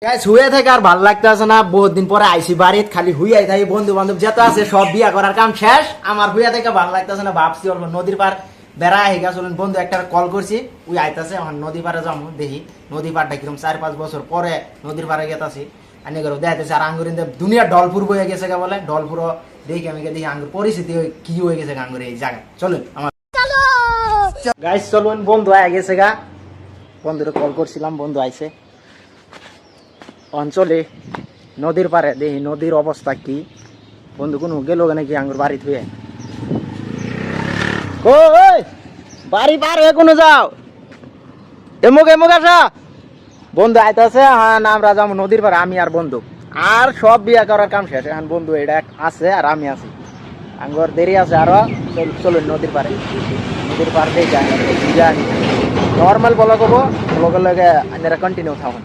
Guys হুয়ে থেকে আর ভালো লাগতেছে না, বহুত দিন পরে আইসি বাড়িত, খালি হুইয়াই থাকি, বন্ধু বান্ধব যত আছে সব বিয়া করার কাম শেষ। আমার হুইয়া থেকে ভালো লাগতেছে না, ভাবছি অল্প নদীর পার বেড়া হয়ে গেছে। বন্ধু একটা কল করছি, ওই আইতাছে, এখন নদী পারে যাবো, দেখি নদী পারটা কিরকম 4-5 বছর পরে নদীর পারে গেতাছি। আনি করে দেখাইতেছে আর আঙ্গুর দুনিয়া ডলপুর বয়ে গেছে বলে, ডলপুরও দেখি আমি দেখি আঙ্গুর পরিস্থিতি কি হয়ে গেছে আঙ্গুর এই জায়গায়। চলুন আমার গাইস, চলুন বন্ধু আয় গেছে গা, বন্ধুরে কল করছিলাম, বন্ধু আইছে অঞ্চলে নদীর পারে, দেখি নদীর অবস্থা কি। বন্ধু কোনো গেল নাকি আঙ্গুর বাড়ি ধুয়ে? কই বাড়ি পার হয়ে কোনো যাও, এমুক এমুক আসা। বন্ধু আইতাছে, হ্যাঁ আমরা যাবো নদীর পারে, আমি আর বন্ধু। আর সব বিয়া করার কাম শেষ, এখন বন্ধু এটা আছে আর আমি আছি, আঙ্গুর দেরি আছে আরো। চলুন নদীর পারে, নদীর পার দিয়ে যাই। নর্মাল বলা করবো, লগে লগে আপনারা কন্টিনিউ থাকুন।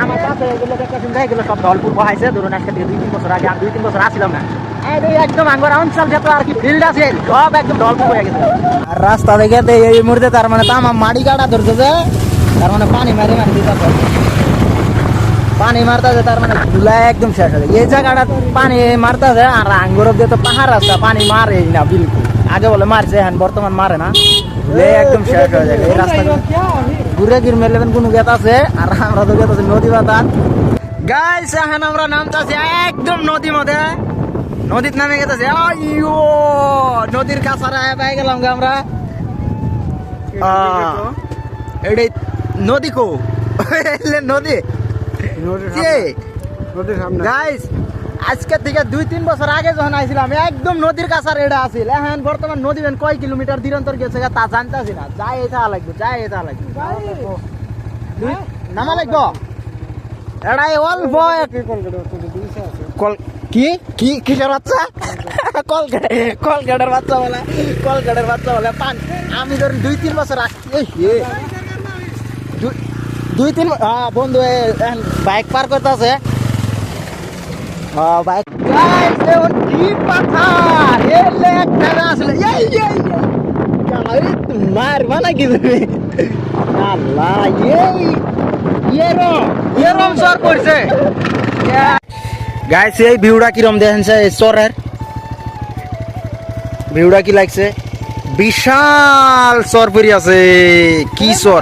আমার কাছে এগুলো দেখতেছেন, এগুলো সব দলপুর বহাইছে, ধরুন আজকে থেকে 2-3 বছর আগে, আমি 2-3 বছর আসছিলাম না, একদম আঙ্গুর অঞ্চল যত আর কি ফিল্ড আছে সব একদম দলপুর হয়ে গেছে। আর রাস্তা থেকে এই মুহূর্তে তার মানে তামা মাটি কাটা ধরতেছে, তার মানে পানি মারি মারি দিতেছে, পানি মারতেছে, তার মানে ধুলা একদম শেষ হয়ে যায় এই জায়গাটা, পানি মারতেছে। আর আঙ্গুর দিয়ে তো পাহাড় রাস্তা, পানি মারে না বিলকুল, আগে বলে মারছে, এখন বর্তমান মারে না, একদম শেষ হয়ে যায় এই রাস্তা। ঘুরে ঘির মেলেবেন কোনো গেত আছে, আর আমরা তো গেত নদী বাতার। গাইস এখন আমরা নামতাছি একদম নদী মধ্যে, নদীর নামে গেতেছে, নদীর কাছারা পাই গেলাম আমরা। এটাই নদী কো নদী গাইস, আজকে থেকে 2-3 বছর আগে যখন আইছিলাম একদম নদীর কাছার এটা আছিল, এখন বর্তমান নদী কয় কিলোমিটার দূরান্তর গেছে তা জানতেছি না। যাই এটা লাগবে, যাই এটা লাগবে, নামা লাগবো এটাই অল্প। কি কি কিসের বাচ্চা? কলকাতার বাচ্চা বলে, কলকাতার বাচ্চা বলে পান। আমি ধরুন 2-3 বছর আগে 2-3 বন্ধু বাইক পার করতে আছে, বাইক কি পাথার আসলে মার মানা কি তুমি গাইস, এই ভিউটা কিরম দেখেন চরের ভিউটা কি লাগছে? বিশাল চর পরি আছে, কি চর।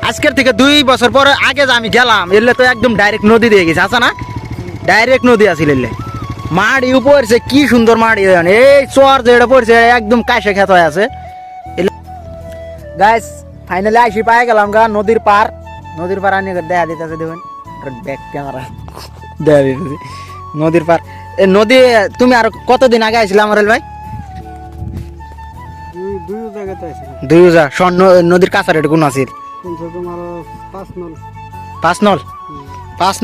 আজকের থেকে 2 বছর পরে আগে যে আমি গেলাম, এলে তো একদম ডাইরেক্ট নদী দিয়ে গেছে, আছে না? ডাইরেক্ট নদী আছিল, এলে মাড়ি পড়ছে, কি সুন্দর মাড়ি। এই চর যেটা পড়ছে একদম কাশে খেত হয়ে আছে। গাইস ফাইনালি আসি পাই গেলাম গা নদীর পার, নদীর পার আনি দেখা দিতেছে, দেখুন ব্যাক ক্যামেরা দেখা দিতেছে নদীর পার। নদী তুমি আর কতদিন আগে আসলে আমার ভাই? 2 নদীর কাছার এটা কোন আছিল? 5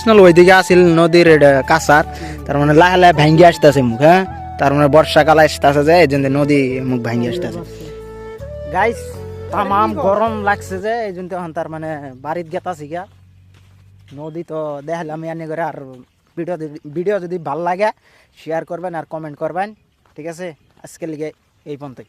নল ওইদিকে আছিল নদীর কাছার। তার মানে লাহে লাহে ভাঙ্গি আসতেছে মুখ, হ্যাঁ তার মানে বর্ষাকাল আসতেছে যে এই জন্য নদী মুখ ভাঙ্গি আসতেছে। গাইস তামাম গরম লাগছে যে এই জন্য তখন তার মানে বাড়িত গেতাছি গা। নদী তো দেখলাম এনে করে। আর ভিডিও যদি ভালো লাগে শেয়ার করবেন আর কমেন্ট করবেন, ঠিক আছে? আজকের লিগে এই পর্যন্তই।